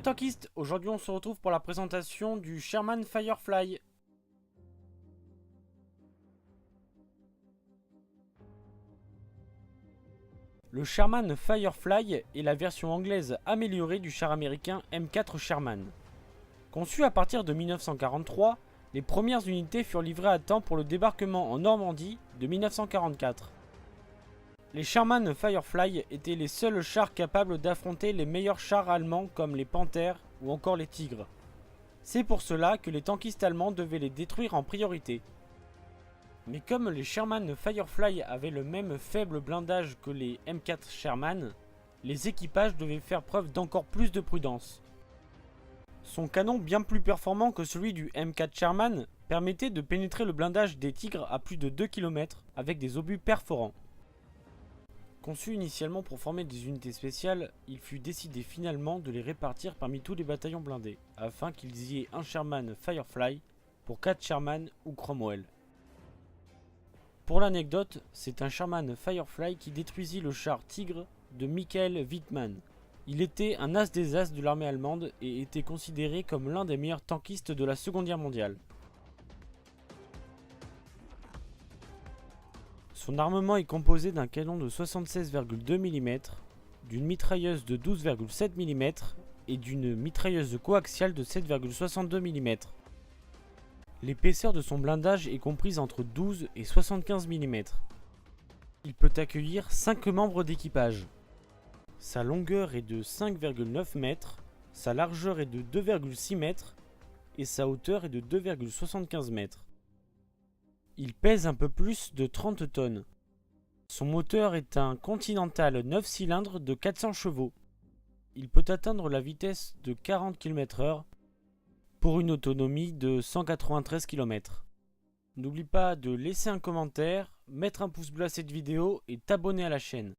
tankistes, aujourd'hui on se retrouve pour la présentation du Sherman Firefly. Le Sherman Firefly est la version anglaise améliorée du char américain M4 Sherman. Conçu à partir de 1943, les premières unités furent livrées à temps pour le débarquement en Normandie de 1944. Les Sherman Firefly étaient les seuls chars capables d'affronter les meilleurs chars allemands comme les Panthers ou encore les Tigres. C'est pour cela que les tankistes allemands devaient les détruire en priorité. Mais comme les Sherman Firefly avaient le même faible blindage que les M4 Sherman, les équipages devaient faire preuve d'encore plus de prudence. Son canon, bien plus performant que celui du M4 Sherman, permettait de pénétrer le blindage des Tigres à plus de 2 km avec des obus perforants. Conçu initialement pour former des unités spéciales, il fut décidé finalement de les répartir parmi tous les bataillons blindés, afin qu'ils y aient un Sherman Firefly pour 4 Sherman ou Cromwell. Pour l'anecdote, c'est un Sherman Firefly qui détruisit le char Tigre de Michael Wittmann. Il était un as des as de l'armée allemande et était considéré comme l'un des meilleurs tankistes de la Seconde Guerre mondiale. Son armement est composé d'un canon de 76,2 mm, d'une mitrailleuse de 12,7 mm et d'une mitrailleuse coaxiale de 7,62 mm. L'épaisseur de son blindage est comprise entre 12 et 75 mm. Il peut accueillir 5 membres d'équipage. Sa longueur est de 5,9 m, sa largeur est de 2,6 m et sa hauteur est de 2,75 m. Il pèse un peu plus de 30 tonnes. Son moteur est un Continental 9 cylindres de 400 chevaux. Il peut atteindre la vitesse de 40 km/h pour une autonomie de 193 km. N'oublie pas de laisser un commentaire, mettre un pouce bleu à cette vidéo et t'abonner à la chaîne.